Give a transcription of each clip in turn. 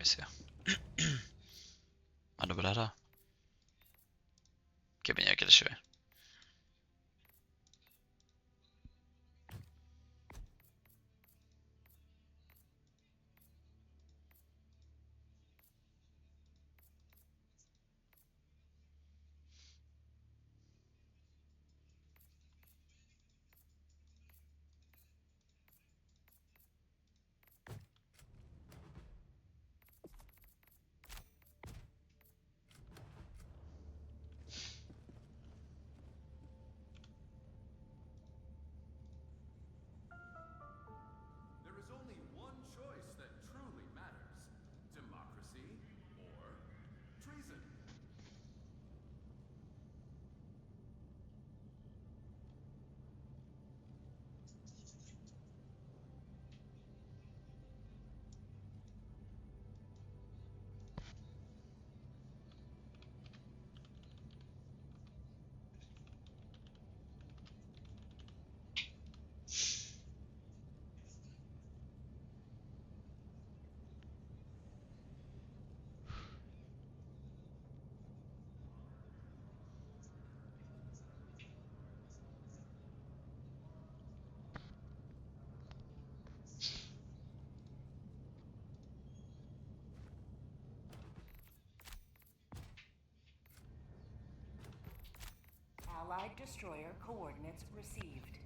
misia. A dobrá hra. Keby nejaké ďalšie. There is only one choice that truly matters. Democracy or treason. Allied destroyer coordinates received.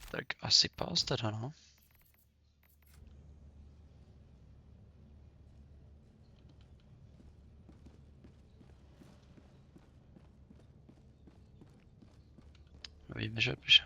Tak asi pás teda, no. Vidíme, že píše.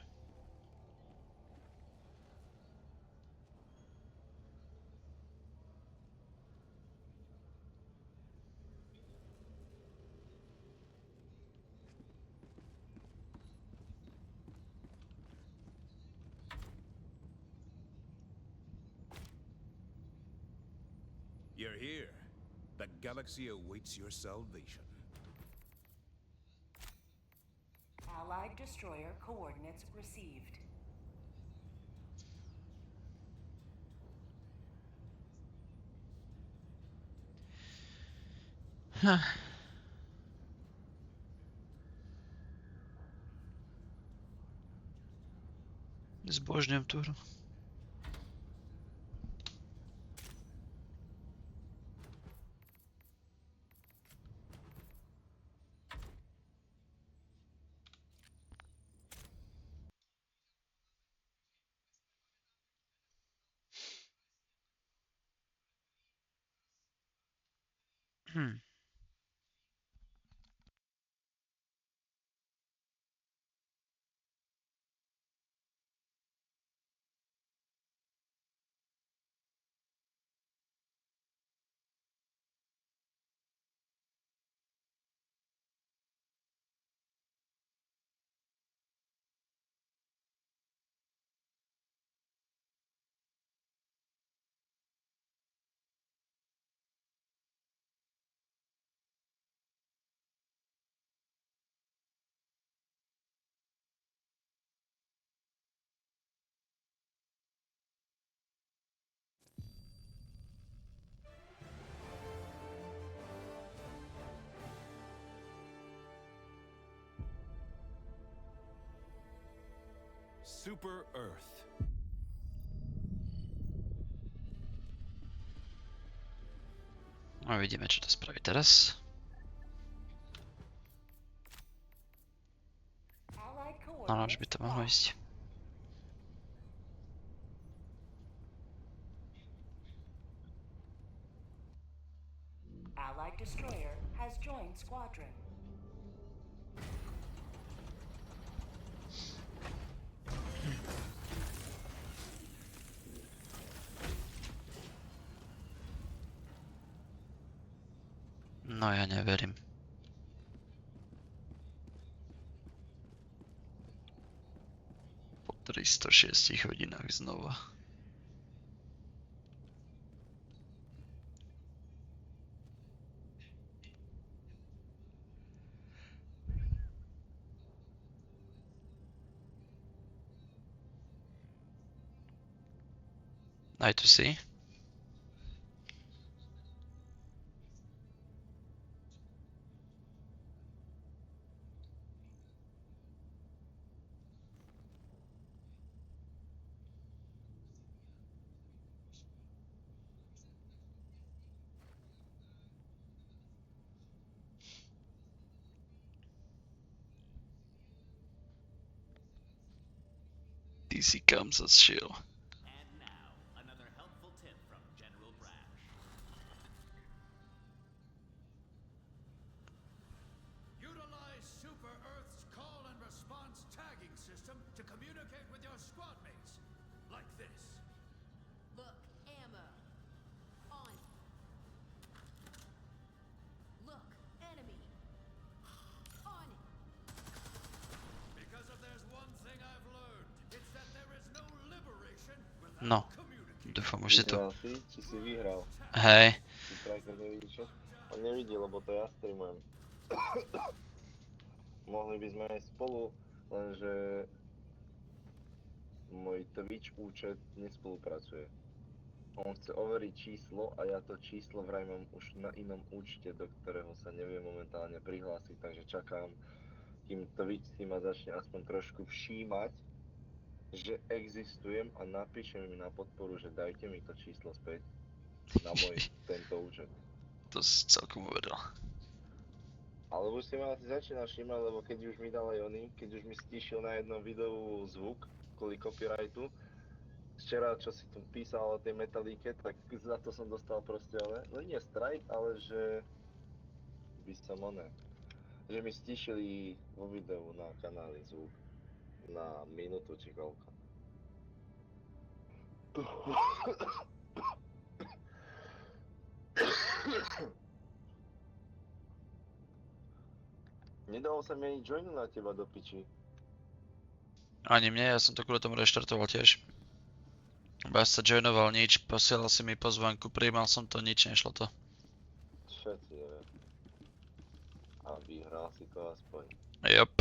You're here. The galaxy awaits your salvation. Allied destroyer coordinates received. Zbožňujem tú hru. Super Earth. No vidíme, čo to spraví teraz. Allied No, už by coordinates to mohlo lost. ísť. join squadron. No ja neverím. Po 306 hodinách znova. Nice to see. DC comes as chill. And now, another helpful tip from General Brash. Utilize Super Earth's call and response tagging system to communicate with your squad mates. Like this. Look, ammo. On. Look, enemy. On. Because if there's one thing I've learned, it's that there is no liberation without No. communication. Dúfam, už si to... Vyhral si? Či si vyhral? Hej. Si Tracker nevidí čo? On nevidí, lebo to ja streamujem. Mohli by sme aj spolu, lenže môj Twitch účet nespolupracuje. On chce overiť číslo a ja to číslo vraj mám už na inom účte, do ktorého sa neviem momentálne prihlásiť, takže čakám, kým Twitch si ma začne aspoň trošku všímať, že existujem a napíše mi na podporu, že dajte mi to číslo späť na môj tento účet. To si celkom uveril. Ale už si ma asi začínal všímať, lebo keď už mi dal aj oný, keď už mi stíšil na jednom videu zvuk kvôli copyrightu, včera čo si tu písal o tej metalíke, tak za to som dostal proste ale nie strike, ale že by som že mi stíšili vo videu na kanáli zvuk na minútu či koľko. Nedalo sa mi ani joinu na teba do piči. Ani mne, ja som to kvôli tomu reštartoval tiež. Ba sa joinoval nič, posielal si mi pozvánku, prijímal som to, nič, nešlo to. Všetci neviem. A vyhral si to aspoň. Jop.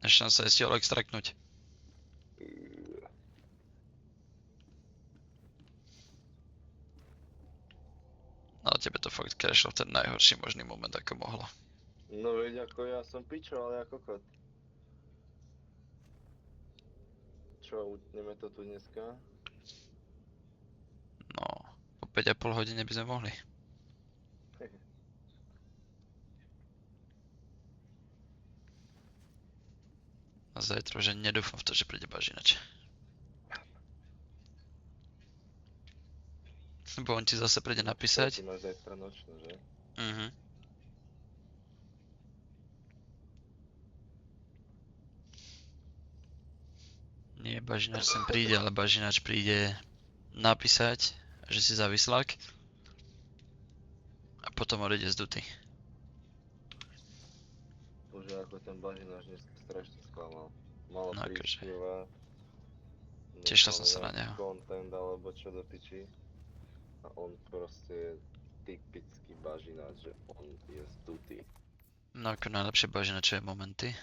Ešte som sa aj stihol extraktnúť. Ale tebe to fakt crashlo v ten najhorší možný moment, ako mohlo. No veď ako ja som pičo, ale ako kot. Čo, utneme to tu dneska? No, po 5,5 hodine by sme mohli. A zajtra, že nedúfam v to, že príde bažinač. Bo on ti zase príde napísať. Ty máš zajtra nočnú, že? Nie bažinač sem príde, ale bažinač príde napísať, že si závislák. A potom odíde z duty. Bože, ako ten bažináš dnes strašne sklamal. Malo No prísť, akože. kurva. Tešil som sa na neho. Content alebo čo do piči. A on proste je typický bažináč, že on je z duty. No ako najlepšie bažinačové momenty.